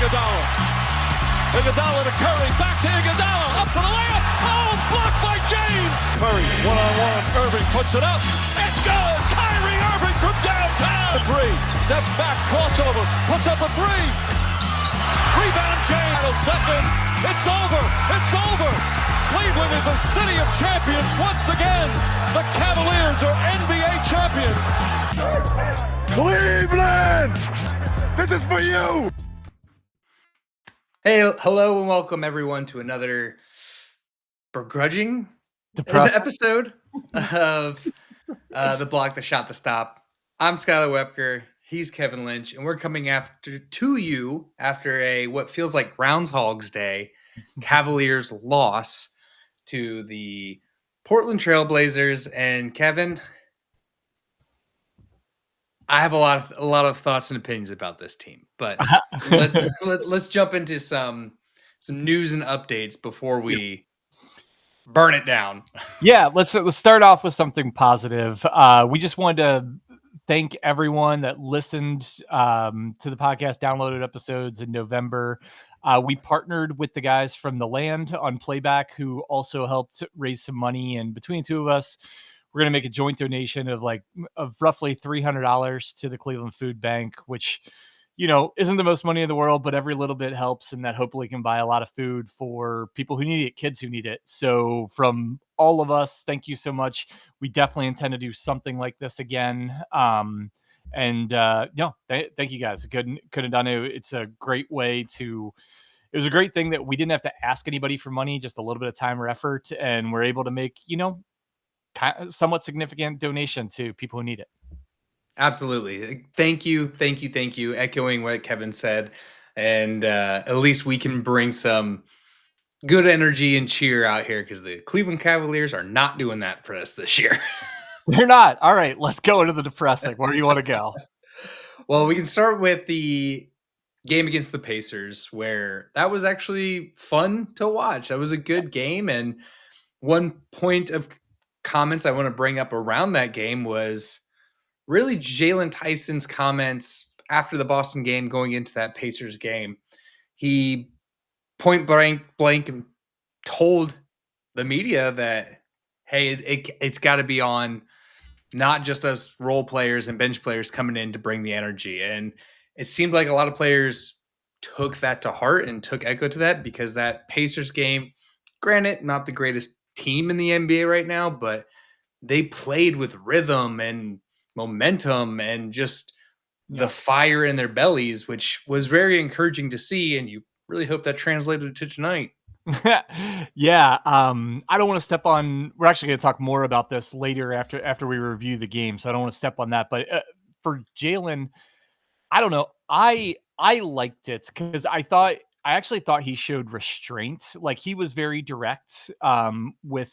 Iguodala. Iguodala to Curry, back to Iguodala, up for the layup. Oh, blocked by James. Curry, one-on-one, Irving puts it up. It's good. Kyrie Irving from downtown. The three, steps back, crossover, puts up a three. Rebound James, second. It's over. It's over. Cleveland is a city of champions once again. The Cavaliers are NBA champions. Cleveland, this is for you. Hey, hello and welcome everyone to another begrudging episode of The Block, The Shot, The Stop. I'm Skylar Webker. He's Kevin Lynch, and we're coming to you after what feels like Groundhog's Day Cavaliers loss to the Portland Trailblazers. And Kevin, I have a lot of thoughts and opinions about this team, but let's jump into some news and updates before we burn it down. Yeah, let's start off with something positive. We just wanted to thank everyone that listened to the podcast, downloaded episodes in November. We partnered with the guys from The Land on Playback, who also helped raise some money. And between the two of us, we're going to make a joint donation of roughly $300 to the Cleveland Food Bank, which, isn't the most money in the world, but every little bit helps. And that hopefully can buy a lot of food for people who need it, kids who need it. So from all of us, thank you so much. We definitely intend to do something like this again. Thank you guys. Couldn't have done it. It's a great way it was a great thing that we didn't have to ask anybody for money, just a little bit of time or effort. And we're able to make, somewhat significant donation to people who need it. Absolutely. Thank you. Echoing what Kevin said. And at least we can bring some good energy and cheer out here because the Cleveland Cavaliers are not doing that for us this year. They're not. All right, let's go into the depressing. Where do you want to go? Well, we can start with the game against the Pacers, where that was actually fun to watch. That was a good game. And one point of comments I want to bring up around that game was really Jalen Tyson's comments after the Boston game going into that Pacers game. He point blank and told the media that, hey, it's got to be on not just us role players and bench players coming in to bring the energy. And it seemed like a lot of players took that to heart and took echo to that, because that Pacers game, granted, not the greatest team in the NBA right now, but they played with rhythm and momentum and just the fire in their bellies, which was very encouraging to see. And you really hope that translated to tonight. Yeah. I don't want to step on, we're actually going to talk more about this later after we review the game. So I don't want to step on that, but for Jalen, I don't know. I liked it because I actually thought he showed restraint. Like, he was very direct with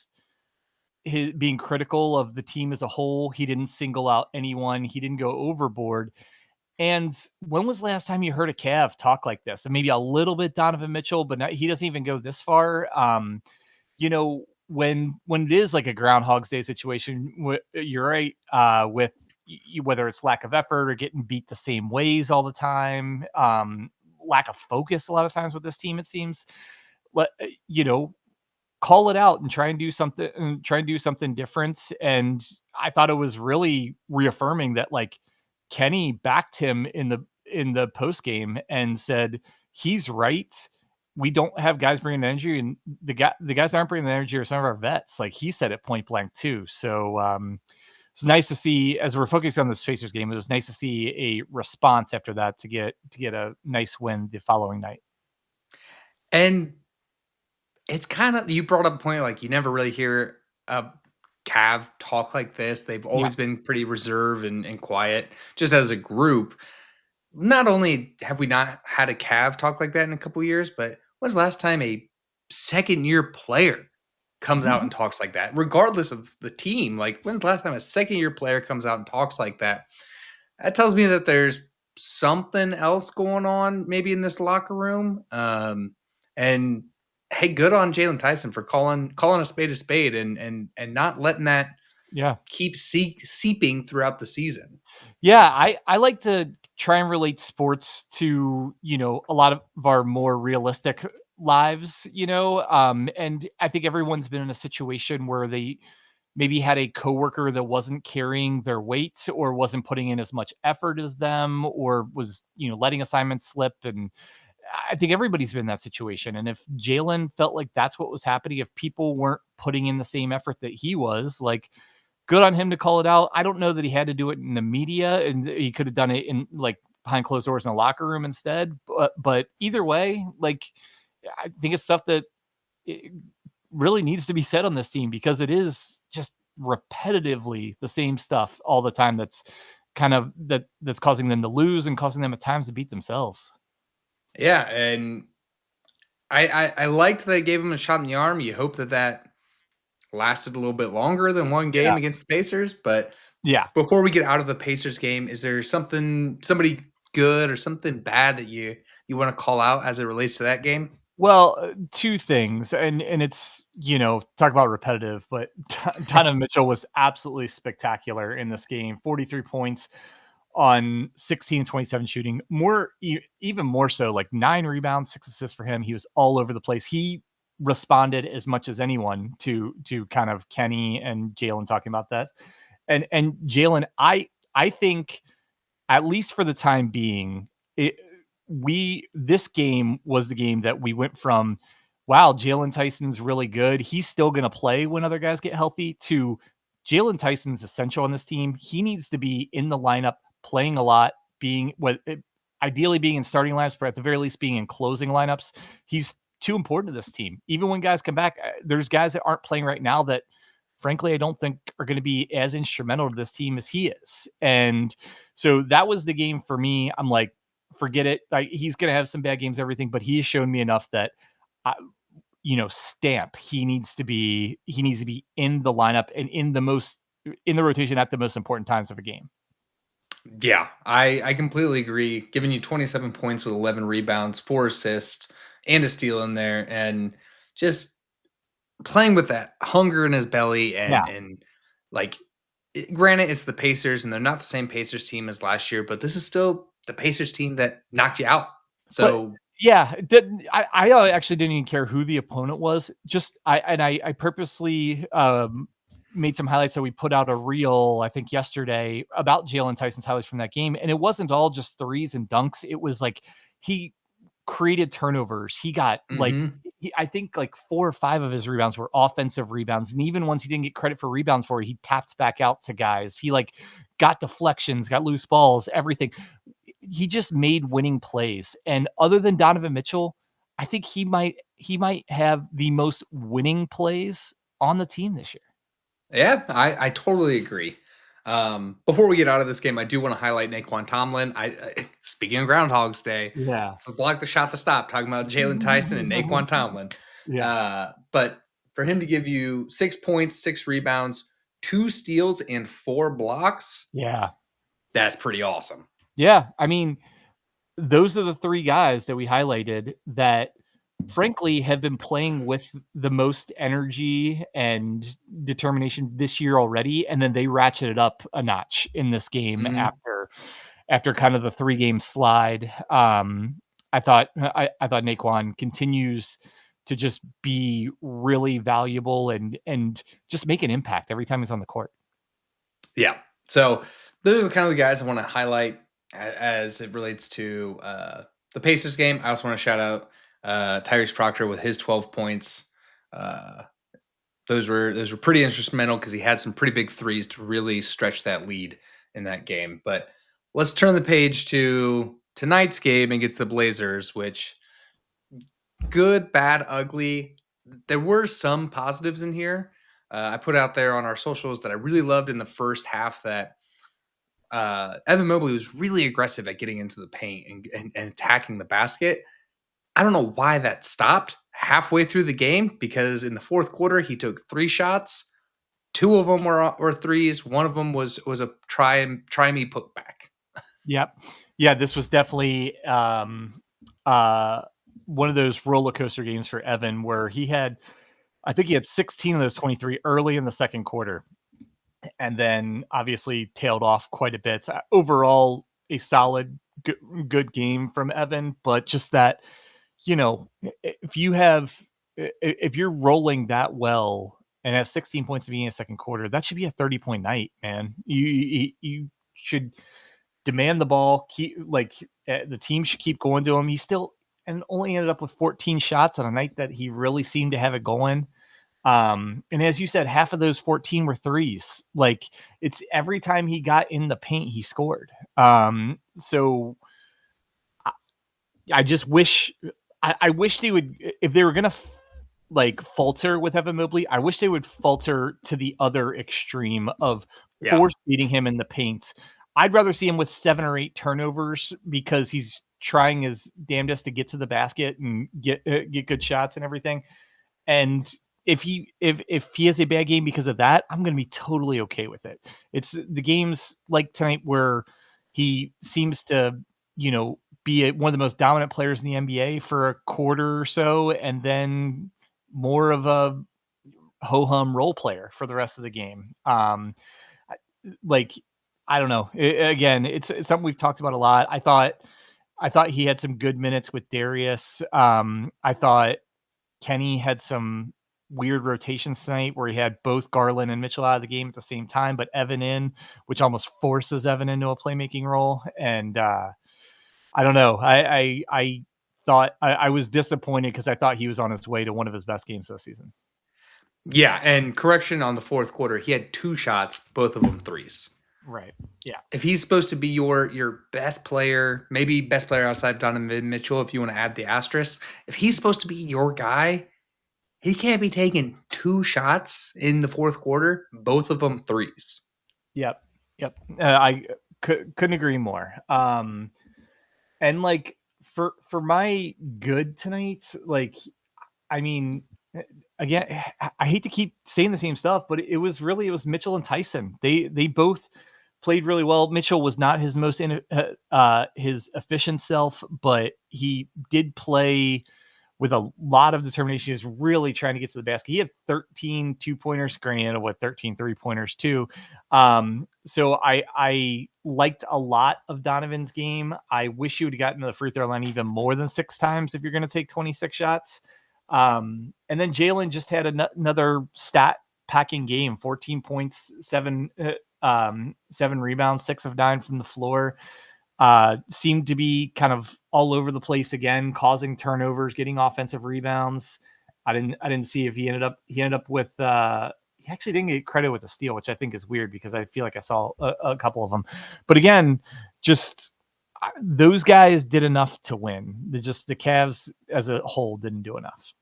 his being critical of the team as a whole. He didn't single out anyone. He didn't go overboard. And when was the last time you heard a Cav talk like this? And maybe a little bit Donovan Mitchell, but he doesn't even go this far. When it is like a Groundhog's Day situation, you're right, with whether it's lack of effort or getting beat the same ways all the time, lack of focus a lot of times with this team, it seems. Call it out and try and do something different. And I thought it was really reaffirming that, like, Kenny backed him in the post game and said he's right. We don't have guys bringing the energy, and the guys aren't bringing the energy are some of our vets. Like, he said it point blank too. So it's nice to see, as we're focusing on the Pacers game, it was nice to see a response after that to get a nice win the following night. And it's kind of, you brought up a point, like, you never really hear a Cav talk like this. They've always been pretty reserved and quiet, just as a group. Not only have we not had a Cav talk like that in a couple of years, but when's the last time a second-year player comes out and talks like that, regardless of the team? Like, when's the last time a second-year player comes out and talks like that? That tells me that there's something else going on maybe in this locker room. And hey, good on Jalen Tyson for calling a spade and not letting that keep seeping throughout the season. Yeah, I like to try and relate sports to, a lot of our more realistic lives, and I think everyone's been in a situation where they maybe had a coworker that wasn't carrying their weight or wasn't putting in as much effort as them or was, letting assignments slip. And I think everybody's been in that situation. And if Jalen felt like that's what was happening, if people weren't putting in the same effort that he was, like, good on him to call it out. I don't know that he had to do it in the media, and he could have done it in like behind closed doors in the locker room instead. But either way, like, I think it's stuff that it really needs to be said on this team because it is just repetitively the same stuff all the time. That's kind of that's causing them to lose and causing them at times to beat themselves. Yeah, and I liked that they gave him a shot in the arm. You hope that lasted a little bit longer than one game against the Pacers. But Yeah. before we get out of the Pacers game, is there somebody good or something bad that you want to call out as it relates to that game? Well, two things, and it's, talk about repetitive, but Donovan Mitchell was absolutely spectacular in this game. 43 points on 16-27 shooting, even more so, like 9 rebounds, 6 assists for him. He was all over the place. He responded as much as anyone to kind of Kenny and Jalen talking about that. And Jalen, I think, at least for the time being, this game was the game that we went from, wow, Jalen Tyson's really good, he's still going to play when other guys get healthy, to Jalen Tyson's essential on this team. He needs to be in the lineup, playing a lot, ideally being in starting lineups, but at the very least being in closing lineups. He's too important to this team. Even when guys come back, there's guys that aren't playing right now that, frankly, I don't think are going to be as instrumental to this team as he is. And so that was the game for me. I'm like, forget it. Like, he's going to have some bad games, everything, but he has shown me enough that, stamp. He needs to be in the lineup and in the rotation at the most important times of a game. Yeah, I completely agree. Giving you 27 points with 11 rebounds, 4 assists, and a steal in there, and just playing with that hunger in his belly and like, granted, it's the Pacers and they're not the same Pacers team as last year, but this is still the Pacers team that knocked you out. So I actually didn't even care who the opponent was. Just I purposely made some highlights. So we put out a reel, I think yesterday, about Jalen Tyson's highlights from that game, and it wasn't all just threes and dunks. It was like he created turnovers. He got I think like 4 or 5 of his rebounds were offensive rebounds. And even ones he didn't get credit for rebounds for, he tapped back out to guys. He like got deflections, got loose balls, everything. He just made winning plays. And other than Donovan Mitchell, I think he might have the most winning plays on the team this year. Yeah, I totally agree. Before we get out of this game, I do want to highlight Naquan Tomlin. Speaking of Groundhog's Day, the block, the shot, the stop, talking about Jalen Tyson and Naquan Tomlin. But for him to give you 6 points, 6 rebounds, 2 steals, and 4 blocks, that's pretty awesome. Yeah, I mean, those are the 3 guys that we highlighted that, frankly, have been playing with the most energy and determination this year already, and then they ratcheted up a notch in this game after kind of the 3-game slide. I thought Naquan continues to just be really valuable and just make an impact every time he's on the court. Yeah. So those are kind of the guys I want to highlight as it relates to the Pacers game. I also want to shout out Tyrese Proctor with his 12 points. Those were pretty instrumental because he had some pretty big threes to really stretch that lead in that game. But let's turn the page to tonight's game against the Blazers, which, good, bad, ugly. There were some positives in here. I put out there on our socials that I really loved in the first half that Evan Mobley was really aggressive at getting into the paint and attacking the basket. I don't know why that stopped halfway through the game, because in the fourth quarter, he took 3 shots. 2 of them were threes. One of them was a try me put back. Yep. Yeah, this was definitely one of those roller coaster games for Evan where I think he had 16 of those 23 early in the second quarter, and then obviously tailed off quite a bit. Overall, a solid good game from Evan, but just that, if you're rolling that well and have 16 points to be in the second quarter, that should be a 30-point night, man. You should demand the ball, the team should keep going to him. He still and only ended up with 14 shots on a night that he really seemed to have it going. And as you said, half of those 14 were threes. Like, it's every time he got in the paint, he scored. So I just wish, I wish they would, if they were going to falter with Evan Mobley, I wish they would falter to the other extreme of force feeding him in the paint. I'd rather see him with 7 or 8 turnovers because he's trying his damnedest to get to the basket and get good shots and everything. And if he has a bad game because of that, I'm going to be totally okay with it. It's the games like tonight where he seems to, be one of the most dominant players in the NBA for a quarter or so, and then more of a ho-hum role player for the rest of the game. I don't know. Again, it's something we've talked about a lot. I thought he had some good minutes with Darius. I thought Kenny had some weird rotations tonight where he had both Garland and Mitchell out of the game at the same time, but Evan in, which almost forces Evan into a playmaking role. And I don't know. I thought I was disappointed because I thought he was on his way to one of his best games this season. Yeah, and correction on the fourth quarter, he had 2 shots, both of them threes. Right. Yeah. If he's supposed to be your best player, maybe best player outside Donovan Mitchell, if you want to add the asterisk, if he's supposed to be your guy, he can't be taking 2 shots in the fourth quarter, both of them threes. Yep. I couldn't agree more. And for my good tonight, again, I hate to keep saying the same stuff, but it was Mitchell and Tyson. They both played really well. Mitchell was not his most his efficient self, but he did play with a lot of determination. He was really trying to get to the basket. He had 13 2-pointers, granted with 13 3-pointers too. So I liked a lot of Donovan's game. I wish he would have gotten to the free throw line even more than 6 times if you're going to take 26 shots. And then Jalen just had another stat packing game, 14 points, 7 rebounds, 6 of 9 from the floor. Seemed to be kind of all over the place again, causing turnovers, getting offensive rebounds. I didn't see if he ended up with he actually didn't get credit with a steal, which I think is weird because I feel like I saw a couple of them. But again, just those guys did enough to win. The Cavs as a whole didn't do enough.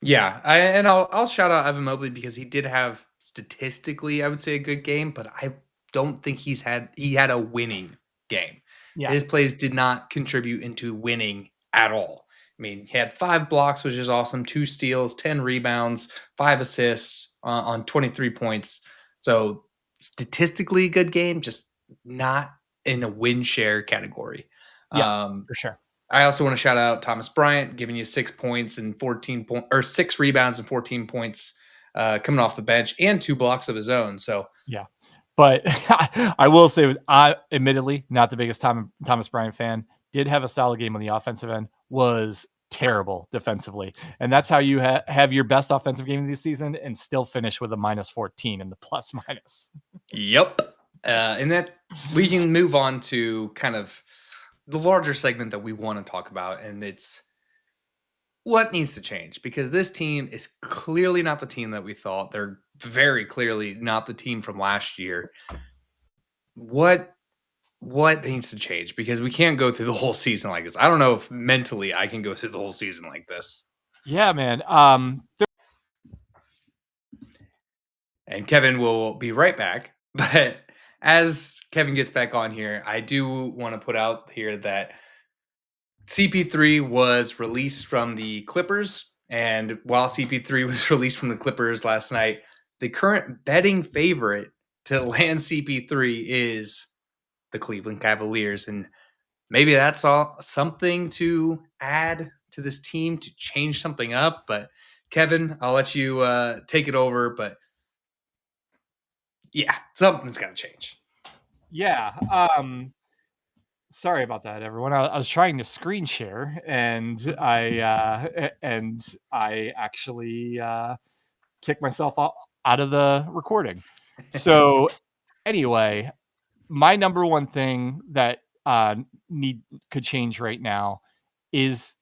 Yeah, I'll shout out Evan Mobley because he did have statistically, I would say, a good game, but I don't think he had a winning game. Yeah. His plays did not contribute into winning at all. I mean, he had 5 blocks, which is awesome, 2 steals, 10 rebounds, 5 assists on 23 points. So statistically good game, just not in a win share category. Yeah, for sure. I also want to shout out Thomas Bryant, giving you 6 points and 6 rebounds and 14 points coming off the bench and 2 blocks of his own. So yeah. But I will say, admittedly, not the biggest Thomas Bryant fan, did have a solid game on the offensive end, was terrible defensively. And that's how you have your best offensive game of the season and still finish with a -14 in the plus minus. Yep. And that we can move on to kind of the larger segment that we want to talk about. And it's what needs to change, because this team is clearly not the team that we thought. They're very clearly not the team from last year. What needs to change? Because we can't go through the whole season like this. I don't know if mentally I can go through the whole season like this. Yeah, man. And Kevin will be right back. But as Kevin gets back on here, I do want to put out here that CP3 was released from the Clippers. And while CP3 was released from the Clippers last night, the current betting favorite to land CP3 is the Cleveland Cavaliers. And maybe that's something to add to this team to change something up. But Kevin, I'll let you take it over. But yeah, something's got to change. Yeah. Sorry about that, everyone. I was trying to screen share, and I actually kicked myself out of the recording. So anyway, my number one thing that could change right now is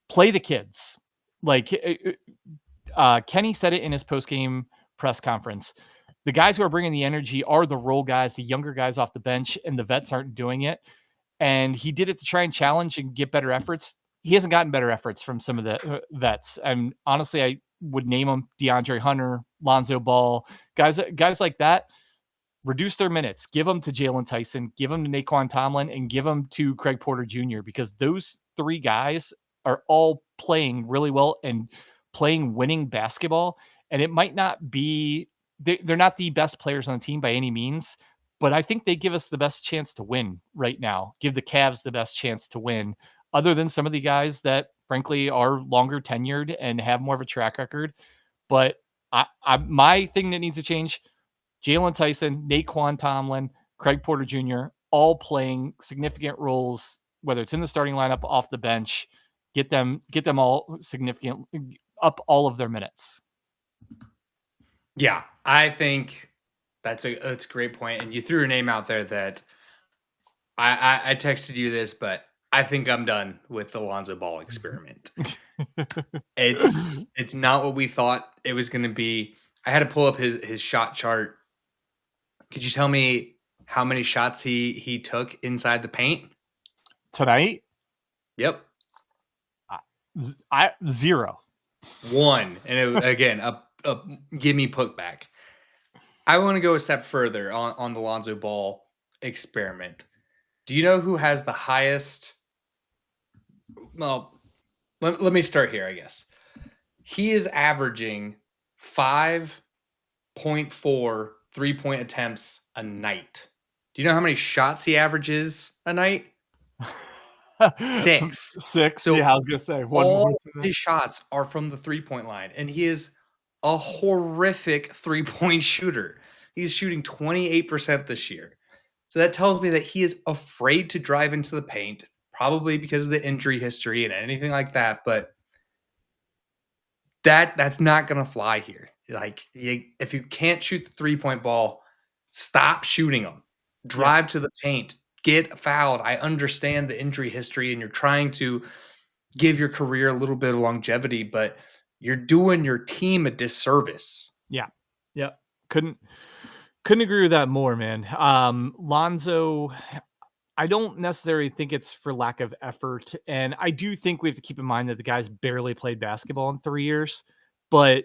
play the kids. Like Kenny said it in his post-game press conference. The guys who are bringing the energy are the role guys, the younger guys off the bench, and the vets aren't doing it. And he did it to try and challenge and get better efforts. He hasn't gotten better efforts from some of the vets. And honestly, I would name them DeAndre Hunter, Lonzo Ball, guys like that. Reduce their minutes, give them to Jalen Tyson, give them to Naquan Tomlin, and give them to Craig Porter Jr. because those three guys are all playing really well and playing winning basketball. And it might not be, they're not the best players on the team by any means, but I think they give us the best chance to win right now, give the Cavs the best chance to win, other than some of the guys that frankly are longer tenured and have more of a track record. But my thing that needs to change, Jalen Tyson, Naquan Tomlin, Craig Porter Jr., all playing significant roles, whether it's in the starting lineup, off the bench, get them all significant, up all of their minutes. Yeah, I think that's a great point. And you threw your name out there that I texted you this, but I think I'm done with the Lonzo Ball experiment. It's not what we thought it was going to be. I had to pull up his shot chart. Could you tell me how many shots he took inside the paint tonight? Yep. Zero. One. And it, again, a give me putback. I want to go a step further on the Lonzo Ball experiment. Do you know who has the highest? Well, let me start here, I guess. He is averaging 5.4 3-point attempts a night. Do you know how many shots he averages a night? 6. So yeah, I was gonna say all his shots are from the 3-point line, and he is a horrific 3-point shooter. He's shooting 28% this year. So that tells me that he is afraid to drive into the paint, probably because of the injury history and anything like that. But that's not gonna fly here. Like, if you can't shoot the 3-point ball, stop shooting them. Drive to the paint. Get fouled. I understand the injury history, and you're trying to give your career a little bit of longevity, but you're doing your team a disservice. Yeah. Couldn't agree with that more, man. Lonzo, I don't necessarily think it's for lack of effort, and I do think we have to keep in mind that the guy's barely played basketball in 3 years, but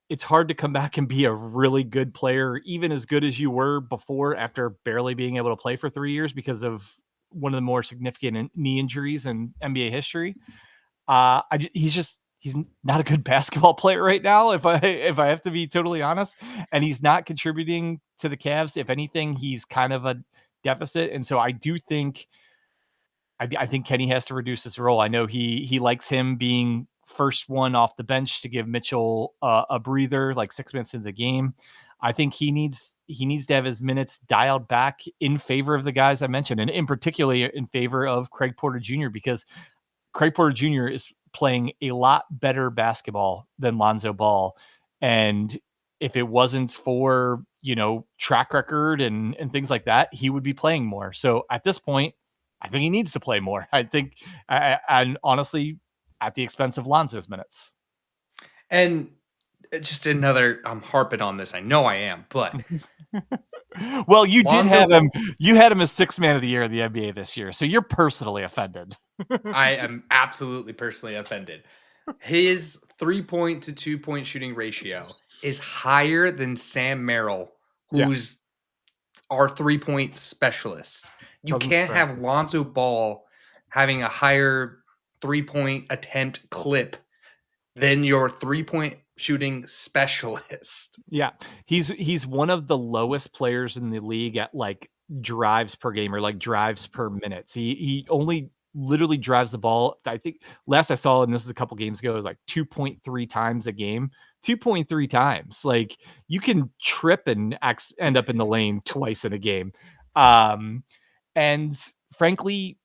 it's hard to come back and be a really good player, even as good as you were before, after barely being able to play for 3 years because of one of the more significant knee injuries in NBA history. He's not a good basketball player right now, if I have to be totally honest, and he's not contributing to the Cavs. If anything, he's kind of a deficit, and so I do think I think Kenny has to reduce his role. I know he likes him being first one off the bench to give Mitchell a breather, like 6 minutes into the game. I think he needs to have his minutes dialed back in favor of the guys I mentioned, and in particular in favor of Craig Porter Jr., because Craig Porter Jr. is playing a lot better basketball than Lonzo Ball. And if it wasn't for, track record and things like that, he would be playing more. So at this point, I think he needs to play more. I think, and honestly, at the expense of Lonzo's minutes. And just another, I'm harping on this. I know I am, but well, you did have him. You had him as 6th man of the year in the NBA this year, so you're personally offended. I am absolutely personally offended. His 3-point to 2-point shooting ratio is higher than Sam Merrill, who's our 3-point specialist. You can't have Lonzo Ball having a higher 3-point attempt clip than your 3-point shooting specialist. Yeah. He's one of the lowest players in the league at like drives per game or like drives per minute. He only literally drives the ball. I think last I saw, and this is a couple games ago, it was like 2.3 times a game. 2.3 times. Like, you can trip and end up in the lane twice in a game. And frankly,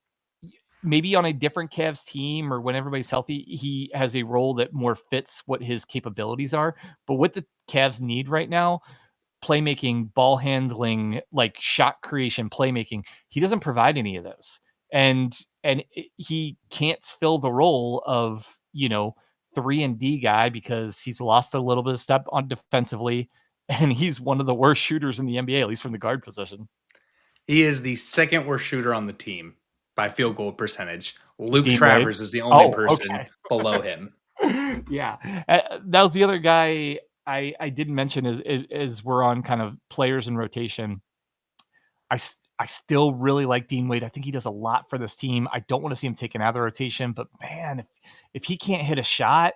maybe on a different Cavs team or when everybody's healthy, he has a role that more fits what his capabilities are. But what the Cavs need right now, playmaking, ball handling, like shot creation, playmaking, he doesn't provide any of those. And he can't fill the role of, 3-and-D guy because he's lost a little bit of step on defensively, and he's one of the worst shooters in the NBA, at least from the guard position. He is the second worst shooter on the team by field goal percentage. Luke Dean Travers Wade? is the only person Okay. below him. Yeah. That was the other guy I didn't mention as we're on kind of players in rotation. I still really like Dean Wade. I think he does a lot for this team. I don't want to see him taken out of the rotation, but man, if he can't hit a shot,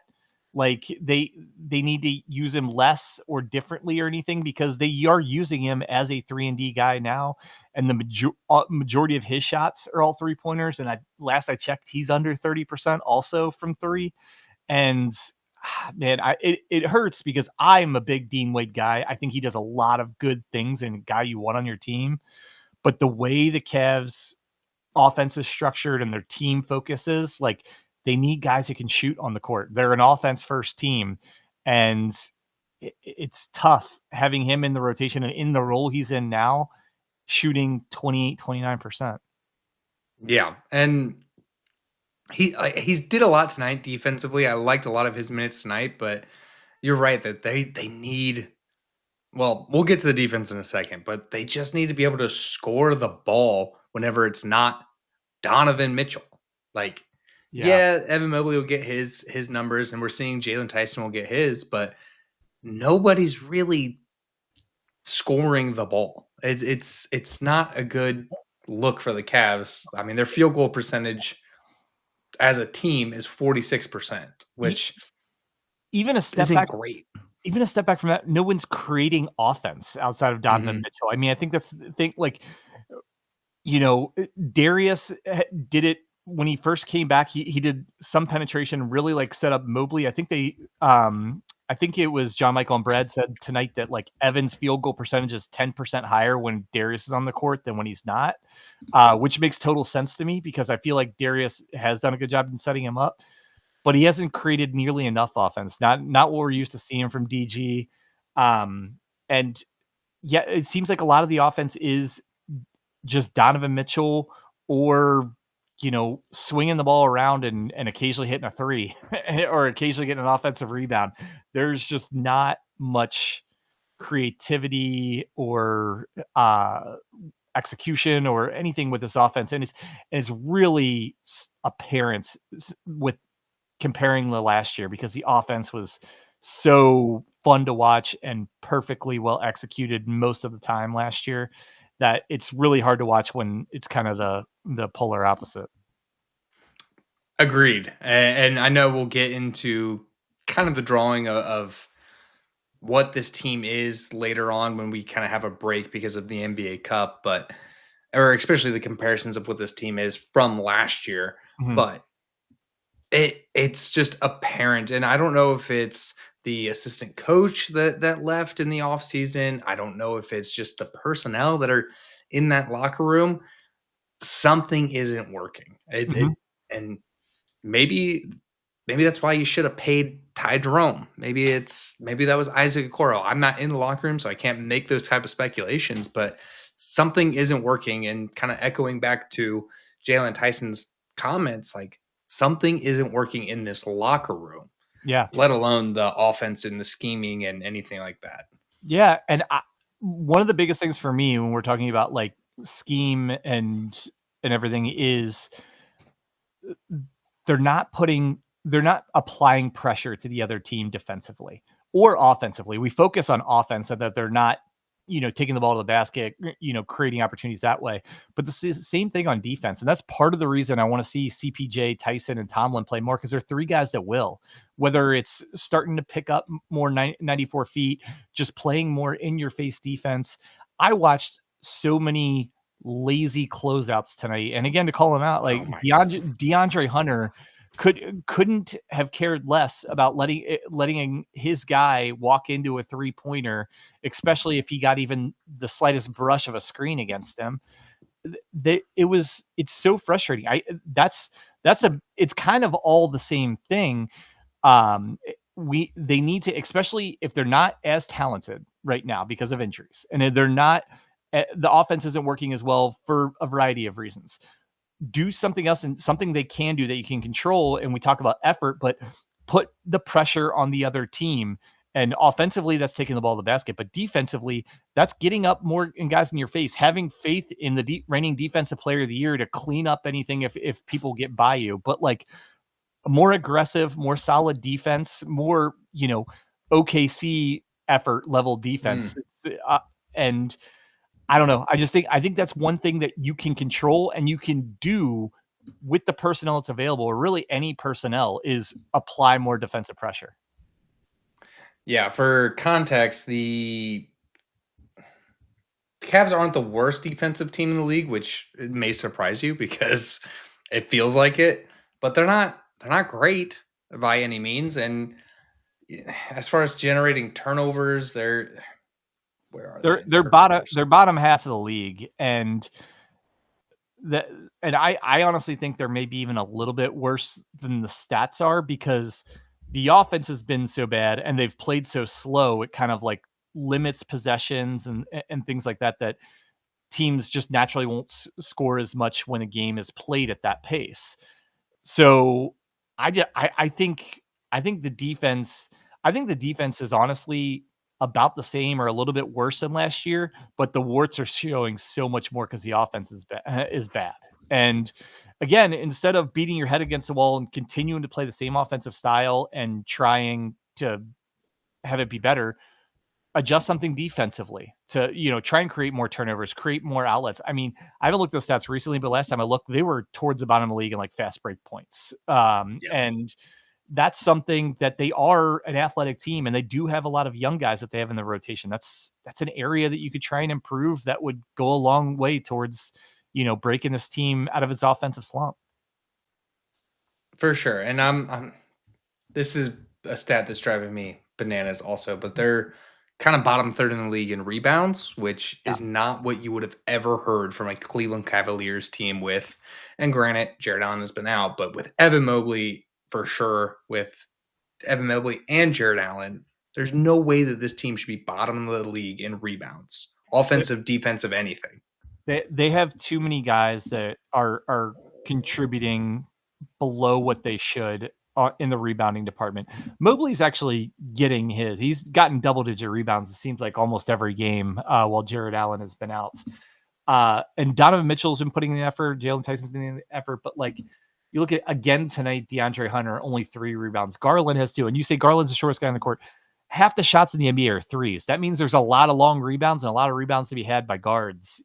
like they need to use him less or differently or anything, because they are using him as a 3-and-D guy now, and the majority of his shots are all 3-pointers. And last I checked, he's under 30% also from 3. And man, it hurts because I'm a big Dean Wade guy. I think he does a lot of good things and a guy you want on your team. But the way the Cavs offense is structured and their team focuses, like, they need guys who can shoot on the court. They're an offense first team, and it's tough having him in the rotation and in the role he's in now, shooting 28-29%. Yeah, and he's did a lot tonight defensively. I liked a lot of his minutes tonight, but you're right that they need. Well, we'll get to the defense in a second, but they just need to be able to score the ball whenever it's not Donovan Mitchell. Like, yeah, Evan Mobley will get his numbers, and we're seeing Jalen Tyson will get his, but nobody's really scoring the ball. It's not a good look for the Cavs. I mean, their field goal percentage as a team is 46%, which even a step isn't back, great. Even a step back from that, no one's creating offense outside of Donovan Mitchell. I mean, I think that's the thing. Like, Darius did it when he first came back. He did some penetration, really like set up Mobley. I think I think it was John Michael and Brad said tonight that like Evan's field goal percentage is 10% higher when Darius is on the court than when he's not, which makes total sense to me because I feel like Darius has done a good job in setting him up, but he hasn't created nearly enough offense. Not what we're used to seeing from DG. And yeah, it seems like a lot of the offense is just Donovan Mitchell or, swinging the ball around and occasionally hitting a 3 or occasionally getting an offensive rebound. There's just not much creativity or execution or anything with this offense. And it's really apparent with comparing the last year because the offense was so fun to watch and perfectly well executed most of the time last year that it's really hard to watch when it's kind of the polar opposite. Agreed. And I know we'll get into kind of the drawing of what this team is later on when we kind of have a break because of the NBA Cup, or especially the comparisons of what this team is from last year. Mm-hmm. But it's just apparent. And I don't know if it's the assistant coach that left in the offseason. I don't know if it's just the personnel that are in that locker room. Something isn't working. And maybe that's why you should have paid Ty Jerome. Maybe that was Isaac Okoro. I'm not in the locker room, so I can't make those type of speculations, but something isn't working. And kind of echoing back to Jalen Tyson's comments, like something isn't working in this locker room. Yeah. Let alone the offense and the scheming and anything like that. Yeah. And one of the biggest things for me when we're talking about like scheme and everything is they're not applying pressure to the other team defensively or offensively. We focus on offense so that they're not, taking the ball to the basket, creating opportunities that way. But the same thing on defense. And that's part of the reason I want to see CPJ, Tyson, and Tomlin play more, because they're 3 guys that will, whether it's starting to pick up more 94 feet, just playing more in your face defense. I watched so many lazy closeouts tonight. And again, to call him out, like DeAndre Hunter couldn't have cared less about letting his guy walk into a 3-pointer, especially if he got even the slightest brush of a screen against him. it's so frustrating. It's kind of all the same thing. They need to, especially if they're not as talented right now because of injuries, and they're not, the offense isn't working as well for a variety of reasons. Do something else, and something they can do that you can control. And we talk about effort, but put the pressure on the other team. And offensively, that's taking the ball to the basket, but defensively, that's getting up more and guys in your face, having faith in the reigning defensive player of the year to clean up anything if people get by you. But like, a more aggressive, more solid defense, more, OKC effort level defense. And I don't know. I think that's one thing that you can control and you can do with the personnel that's available, or really any personnel, is apply more defensive pressure. Yeah, for context, the Cavs aren't the worst defensive team in the league, which may surprise you because it feels like it, but they're not great by any means. And as far as generating turnovers, they're bottom half of the league, and I honestly think they're maybe even a little bit worse than the stats are, because the offense has been so bad and they've played so slow. It kind of like limits possessions and things like that teams just naturally won't score as much when a game is played at that pace. So I think the defense is honestly about the same or a little bit worse than last year, but the warts are showing so much more because the offense is bad. And again, instead of beating your head against the wall and continuing to play the same offensive style and trying to have it be better, adjust something defensively to, try and create more turnovers, create more outlets. I mean, I haven't looked at the stats recently, but last time I looked, they were towards the bottom of the league in like fast break points. And that's something that they are an athletic team, and they do have a lot of young guys that they have in the rotation. That's an area that you could try and improve. That would go a long way towards, breaking this team out of its offensive slump. For sure. And this is a stat that's driving me bananas also, but they're kind of bottom third in the league in rebounds, which is not what you would have ever heard from a Cleveland Cavaliers team with, and granted, Jared Allen has been out, but with Evan Mobley, for sure, with Evan Mobley and Jared Allen, there's no way that this team should be bottom of the league in rebounds, offensive, defensive, anything. They have too many guys that are contributing below what they should in the rebounding department. Mobley's actually getting he's gotten double-digit rebounds, it seems like, almost every game while Jared Allen has been out. And Donovan Mitchell's been putting in the effort. Jalen Tyson's been in the effort. But like, you look at, again tonight, DeAndre Hunter, only 3 rebounds. Garland has 2. And you say Garland's the shortest guy on the court. Half the shots in the NBA are threes. That means there's a lot of long rebounds and a lot of rebounds to be had by guards,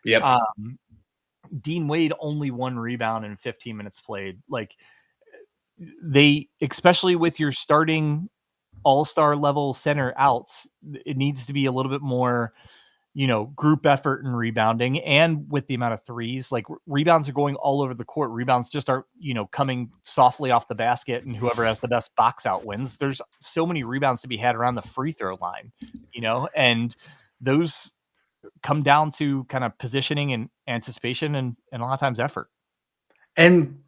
Yep. Dean Wade, only 1 rebound in 15 minutes played. Like, they, especially with your starting all-star level center outs, it needs to be a little bit more, group effort and rebounding. And with the amount of threes, like, rebounds are going all over the court. Rebounds just aren't, coming softly off the basket, and whoever has the best box out wins. There's so many rebounds to be had around the free throw line, and those come down to kind of positioning and anticipation and a lot of times effort. And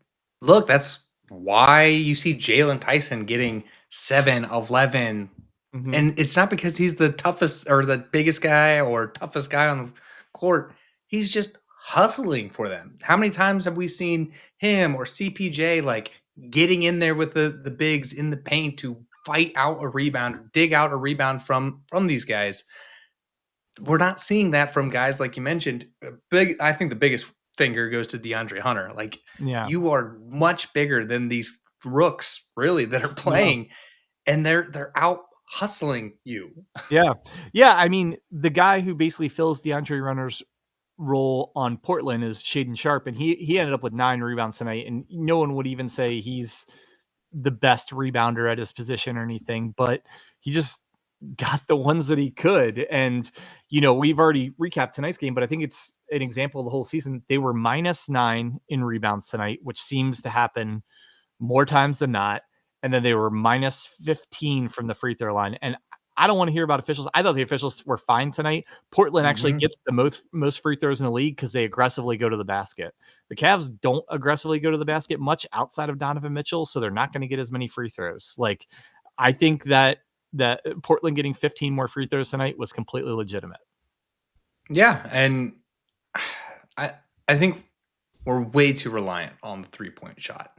look, that's why you see Jalen Tyson getting 7, 11. Mm-hmm. And it's not because he's the toughest or the biggest guy or toughest guy on the court. He's just hustling for them. How many times have we seen him or CPJ like getting in there with the bigs in the paint to fight out a rebound, dig out a rebound from these guys? We're not seeing that from guys like you mentioned. I think the biggest finger goes to DeAndre Hunter. Like, you are much bigger than these rooks, really, that are playing, and they're out hustling you. Yeah. I mean, the guy who basically fills DeAndre Hunter's role on Portland is Shaedon Sharpe, and he ended up with 9 rebounds tonight, and no one would even say he's the best rebounder at his position or anything, but he just got the ones that he could. And we've already recapped tonight's game, but I think it's an example of the whole season. They were -9 in rebounds tonight, which seems to happen more times than not. And then they were -15 from the free throw line. And I don't want to hear about officials. I thought the officials were fine tonight. Portland actually gets the most free throws in the league because they aggressively go to the basket. The Cavs don't aggressively go to the basket much outside of Donovan Mitchell, so they're not going to get as many free throws. Like, I think that Portland getting 15 more free throws tonight was completely legitimate. Yeah, and I think we're way too reliant on the 3-point shot.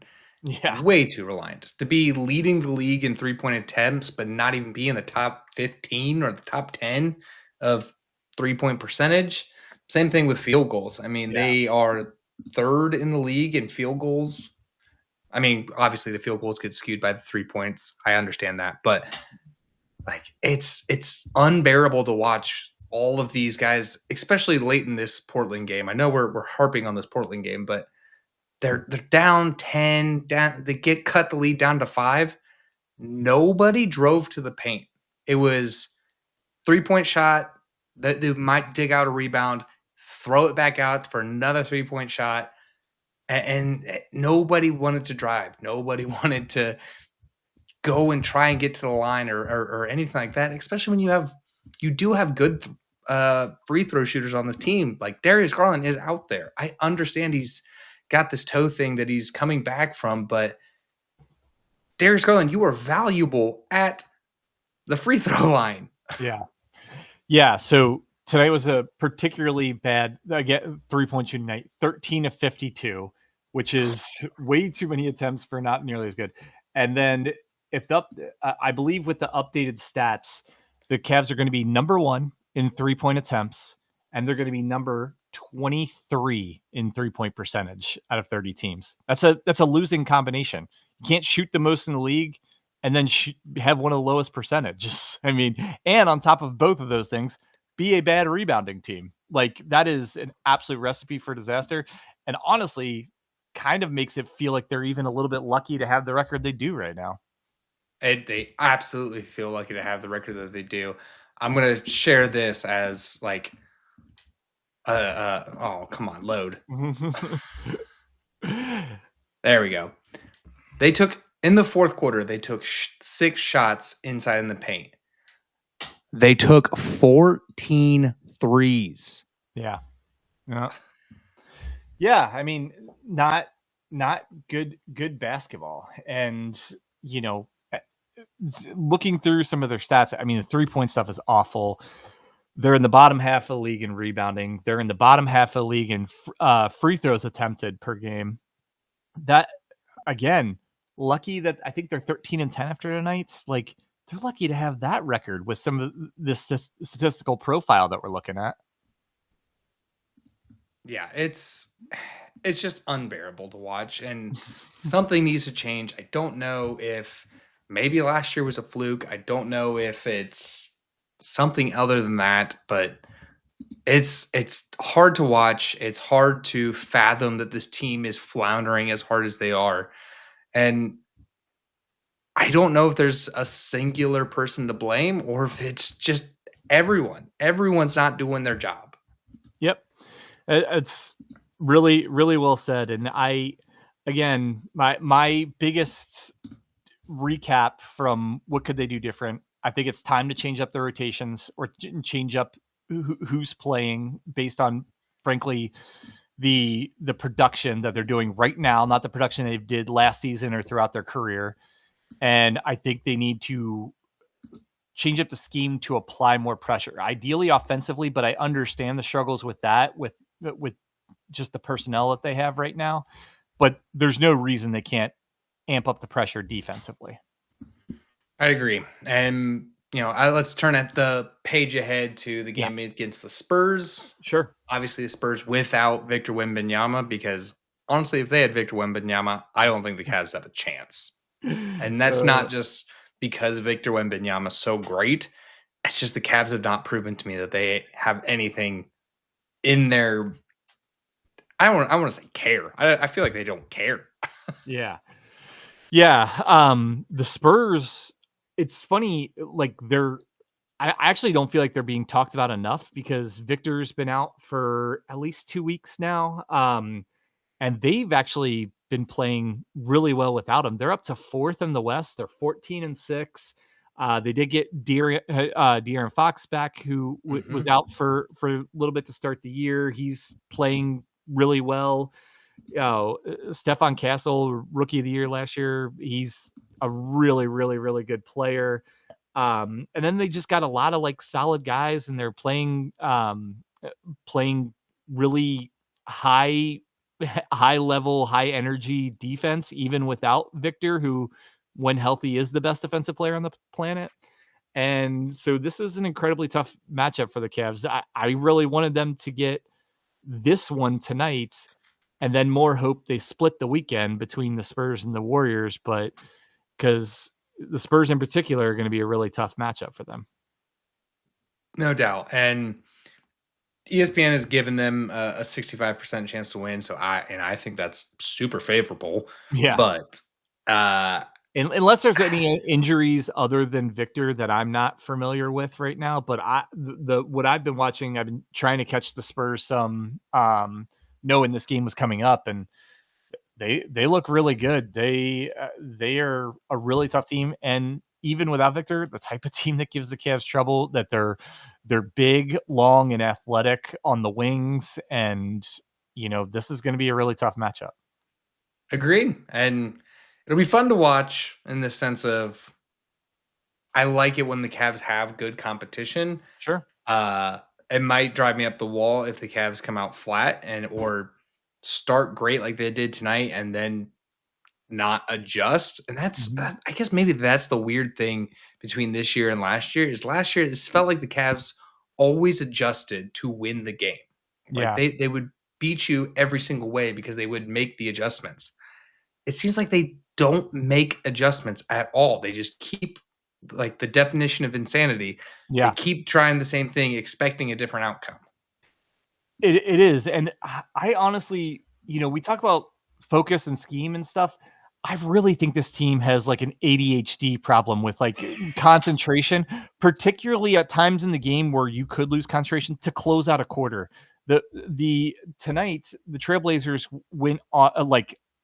Yeah. Way too reliant to be leading the league in 3-point attempts, but not even be in the top 15 or the top 10 of 3-point percentage. Same thing with field goals. I mean, they are third in the league in field goals. I mean, obviously the field goals get skewed by the 3 points. I understand that, but like it's unbearable to watch all of these guys, especially late in this Portland game. I know we're harping on this Portland game, but they're down 10, down, they cut the lead down to 5. Nobody drove to the paint. It was 3-point shot that they might dig out a rebound, throw it back out for another 3-point shot. And nobody wanted to drive. Nobody wanted to go and try and get to the line or anything like that, especially when you do have good free throw shooters on this team. Like Darius Garland is out there. I understand he's got this toe thing that he's coming back from, but Darius Garland, you are valuable at the free throw line. Yeah. So tonight was a particularly bad, again, 3-point shooting night, 13 of 52, which is way too many attempts for not nearly as good. And then I believe with the updated stats, the Cavs are going to be number 1 in 3-point attempts, and they're going to be number 23 in 3-point percentage out of 30 teams. That's a losing combination. You can't shoot the most in the league and then have one of the lowest percentages. I mean, and on top of both of those things, be a bad rebounding team. Like, that is an absolute recipe for disaster. And honestly, kind of makes it feel like they're even a little bit lucky to have the record they do right now. They absolutely feel lucky to have the record that they do. I'm going to share this as like, oh, come on, load. There we go. They took, in the fourth quarter, they took 6 shots inside in the paint. They took 14 threes. Yeah. Yeah. I mean, not good basketball. And, you know, looking through some of their stats, I mean, the 3-point stuff is awful. They're in the bottom half of the league in rebounding. They're in the bottom half of the league in free throws attempted per game. That, again, lucky that I think they're 13 and 10 after tonight. Like, they're lucky to have that record with some of this statistical profile that we're looking at. Yeah, it's just unbearable to watch, and something needs to change. I don't know if maybe last year was a fluke. I don't know if it's something other than that, but it's hard to watch. It's hard to fathom that this team is floundering as hard as they are. And I don't know if there's a singular person to blame or if it's just everyone. Everyone's not doing their job. Yep. It's really, really well said. And my biggest recap from what could they do different, I think it's time to change up the rotations or change up who's playing based on, frankly, the production that they're doing right now, not the production they did last season or throughout their career. And I think they need to change up the scheme to apply more pressure, ideally offensively, but I understand the struggles with that, with just the personnel that they have right now. But there's no reason they can't amp up the pressure defensively. I agree. And, let's turn at the page ahead to the game against the Spurs. Sure. Obviously, the Spurs without Victor Wembanyama, because honestly, if they had Victor Wembanyama, I don't think the Cavs have a chance. And that's not just because Victor Wembanyama is so great. It's just the Cavs have not proven to me that they have anything in their. I want to say care. I feel like they don't care. Yeah. The Spurs. It's funny. Like I actually don't feel like they're being talked about enough because Victor's been out for at least 2 weeks now. And they've actually been playing really well without him. They're up to 4th in the West. They're 14 and 6. They did get De'Aaron Fox back, who was out for a little bit to start the year. He's playing really well. Stephon Castle, rookie of the year last year. He's a really, really, really good player. And then they just got a lot of like solid guys, and they're playing really high level, high energy defense, even without Victor, who, when healthy, is the best defensive player on the planet. And so this is an incredibly tough matchup for the Cavs. I really wanted them to get this one tonight, and then more hope they split the weekend between the Spurs and the Warriors, but because the Spurs in particular are going to be a really tough matchup for them. No doubt. And ESPN has given them a 65% chance to win. So I think that's super favorable. Yeah. But unless there's any injuries other than Victor that I'm not familiar with right now, but what I've been watching, I've been trying to catch the Spurs some, knowing this game was coming up, and they look really good. They are a really tough team, and even without Victor, the type of team that gives the Cavs trouble, that they're big, long, and athletic on the wings, and this is going to be a really tough matchup. Agreed. And it'll be fun to watch in the sense of, I like it when the Cavs have good competition. Sure. It might drive me up the wall if the Cavs come out flat or start great like they did tonight and then not adjust. And that's, I guess maybe that's the weird thing between this year and last year, is last year it felt like the Cavs always adjusted to win the game. Like they would beat you every single way because they would make the adjustments. It seems like they don't make adjustments at all. They just keep, like, the definition of insanity. Yeah. They keep trying the same thing, expecting a different outcome. It is. And I honestly, we talk about focus and scheme and stuff. I really think this team has like an ADHD problem with like concentration, particularly at times in the game where you could lose concentration to close out a quarter. Tonight, the Trailblazers went on,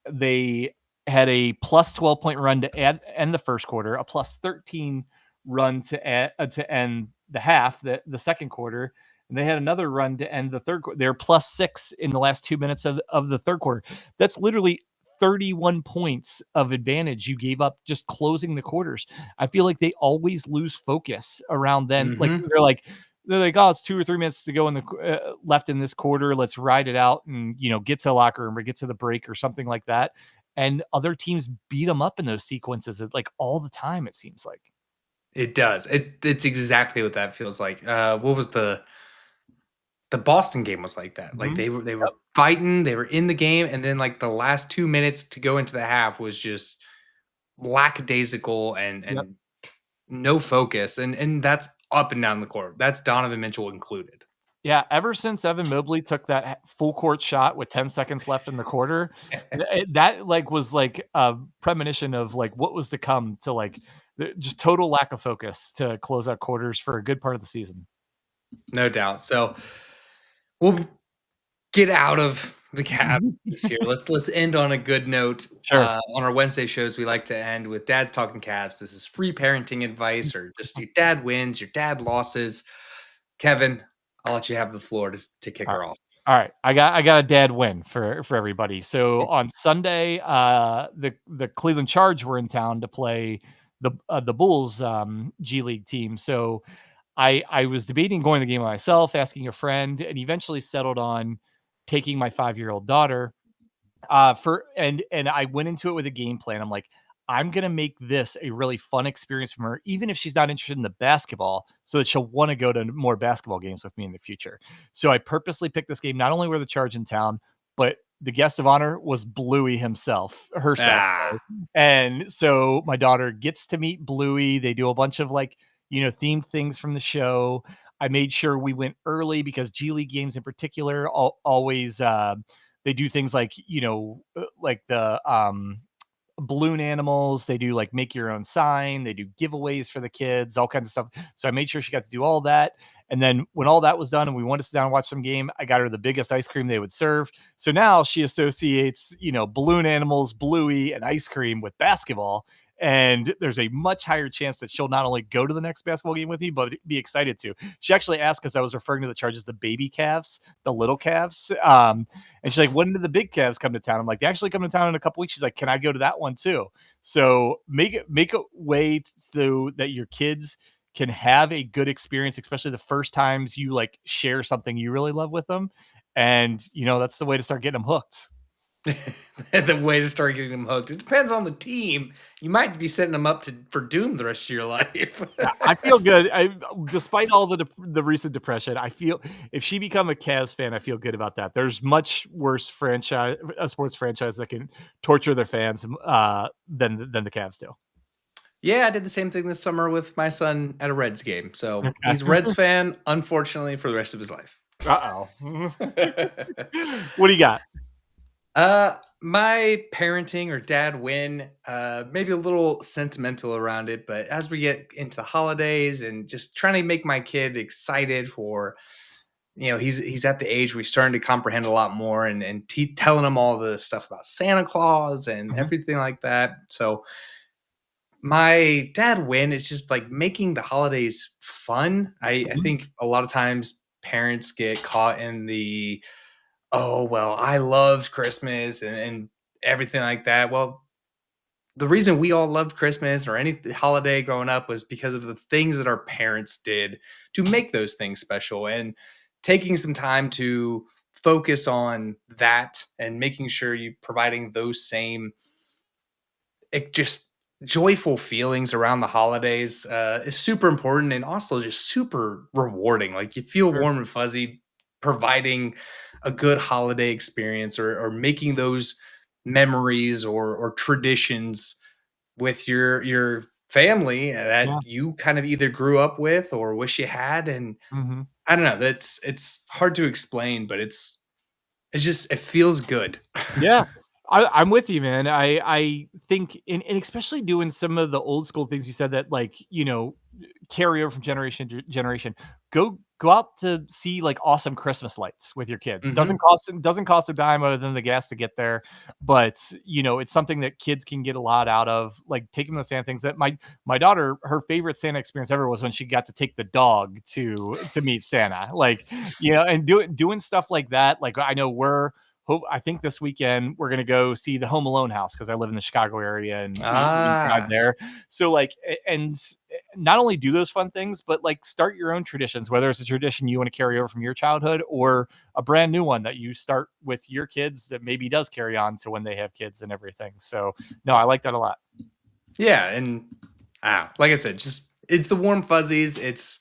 they had a plus 12-point run to end the first quarter, a plus 13 run to end the half, the second quarter, and they had another run to end the third quarter. They're plus 6 in the last 2 minutes of the third quarter. That's literally 31 points of advantage you gave up just closing the quarters. I feel like they always lose focus around then. Like they're like, oh, it's 2 or 3 minutes to go in the left in this quarter. Let's ride it out and get to the locker room or get to the break or something like that. And other teams beat them up in those sequences like all the time. It seems like it does. It's exactly what that feels like. What was the Boston game was like that. Like they were fighting, they were in the game, and then like the last 2 minutes to go into the half was just lackadaisical and no focus, and that's up and down the court. That's Donovan Mitchell included. Yeah, ever since Evan Mobley took that full court shot with 10 seconds left in the quarter, that was like a premonition of like what was to come, to like just total lack of focus to close out quarters for a good part of the season. No doubt. So we'll get out of the Cavs this year. Let's end on a good note. Sure. On our Wednesday shows, we like to end with Dad's Talking Cavs. This is free parenting advice, or just your dad wins, your dad losses. Kevin, I'll let you have the floor to kick her off. All right. I got a dad win for everybody. So on Sunday, the Cleveland Charge were in town to play the Bulls G League team. So I was debating going to the game myself, asking a friend, and eventually settled on taking my 5-year-old daughter and I went into it with a game plan. I'm like, I'm going to make this a really fun experience for her, even if she's not interested in the basketball, so that she'll want to go to more basketball games with me in the future. So I purposely picked this game. Not only were the Charge in town, but the guest of honor was Bluey herself. And so my daughter gets to meet Bluey. They do a bunch of themed things from the show. I made sure we went early because G League games in particular always they do things like the balloon animals. They do like make your own sign. They do giveaways for the kids, all kinds of stuff. So I made sure she got to do all that. And then when all that was done and we wanted to sit down and watch some game, I got her the biggest ice cream they would serve. So now she associates, balloon animals, Bluey, and ice cream with basketball. And there's a much higher chance that she'll not only go to the next basketball game with me, but be excited to. She actually asked, because I was referring to the charges, the baby calves, the little calves. And she's like, when did the big calves come to town? I'm like, they actually come to town in a couple weeks. She's like, can I go to that one too? So make a way so that your kids can have a good experience, especially the first times you like share something you really love with them. And, that's the way to start getting them hooked. The way to start getting them hooked. It depends on the team. You might be setting them up for doom the rest of your life. Yeah, I feel good. Despite all the recent depression, I feel if she become a Cavs fan, I feel good about that. There's much worse sports franchise that can torture their fans than the Cavs do. Yeah, I did the same thing this summer with my son at a Reds game. So Okay. he's a Reds fan, unfortunately, for the rest of his life. Uh-oh. What do you got? My parenting or dad win, maybe a little sentimental around it, but as we get into the holidays and just trying to make my kid excited for, he's at the age where he's starting to comprehend a lot more and telling him all the stuff about Santa Claus and everything like that. So my dad win is just like making the holidays fun. I think a lot of times parents get caught in the, oh, well, I loved Christmas and everything like that. Well, the reason we all loved Christmas or any holiday growing up was because of the things that our parents did to make those things special, and taking some time to focus on that and making sure you providing those same just joyful feelings around the holidays is super important, and also just super rewarding. Like you feel warm and fuzzy providing a good holiday experience or making those memories or traditions with your family that you kind of either grew up with or wish you had. And I don't know, it's hard to explain, but it feels good. Yeah. I'm with you, man. I think, and especially doing some of the old school things you said that, like, carry over from generation to generation. Go out to see like awesome Christmas lights with your kids. Doesn't cost a dime other than the gas to get there, but it's something that kids can get a lot out of. Like taking the Santa things. That my daughter, her favorite Santa experience ever was when she got to take the dog to meet Santa. Like and doing stuff like that. Like I know I think this weekend we're going to go see the Home Alone house because I live in the Chicago area and we drive there. So like, and not only do those fun things, but like start your own traditions, whether it's a tradition you want to carry over from your childhood or a brand new one that you start with your kids that maybe does carry on to when they have kids and everything. So no, I like that a lot. Yeah. And like I said, it's the warm fuzzies. It's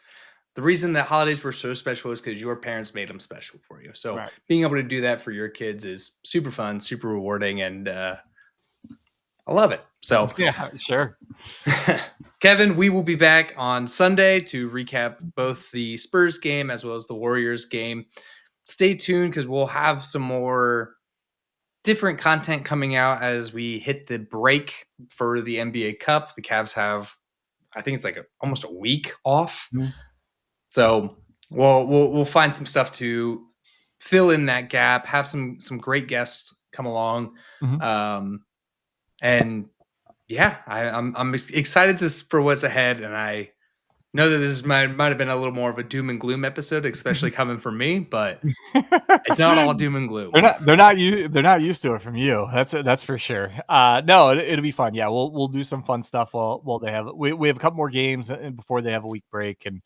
the reason that holidays were so special is because your parents made them special for you. So being able to do that for your kids is super fun, super rewarding, and I love it. So yeah, sure. Kevin, we will be back on Sunday to recap both the Spurs game as well as the Warriors game. Stay tuned because we'll have some more different content coming out as we hit the break for the NBA Cup. The Cavs have, I think it's like almost a week off. So we'll find some stuff to fill in that gap, have some great guests come along. And yeah, I'm excited for what's ahead. And I know that this might have been a little more of a doom and gloom episode, especially coming from me, but it's not all doom and gloom. They're not used to it from you. That's for sure. No, it'll be fun. Yeah, we'll do some fun stuff while they have we have a couple more games before they have a week break, and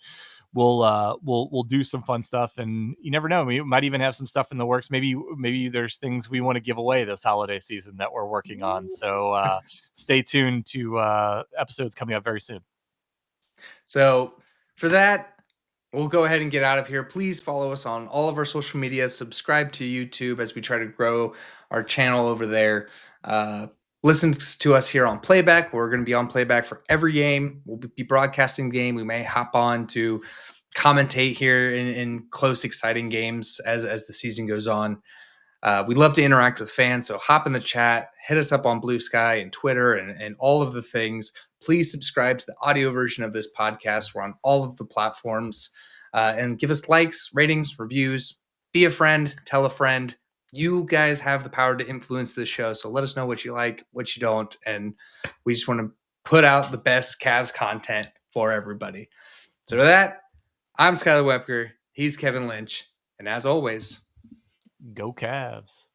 we'll do some fun stuff. And you never know, we might even have some stuff in the works. Maybe there's things we want to give away this holiday season that we're working on. So stay tuned to episodes coming up very soon. So for that, we'll go ahead and get out of here. Please follow us on all of our social media. Subscribe to YouTube as we try to grow our channel over there. Listen to us here on Playback. We're going to be on Playback for every game. We'll be broadcasting the game. We may hop on to commentate here in close, exciting games as the season goes on. We love to interact with fans, so hop in the chat, hit us up on Blue Sky and Twitter and all of the things. Please subscribe to the audio version of this podcast. We're on all of the platforms. and give us likes, ratings, reviews. Be a friend, tell a friend. You guys have the power to influence this show, so let us know what you like, what you don't, and we just want to put out the best Cavs content for everybody. So with that, I'm Skylar Wepker. He's Kevin Lynch. And as always, go Cavs.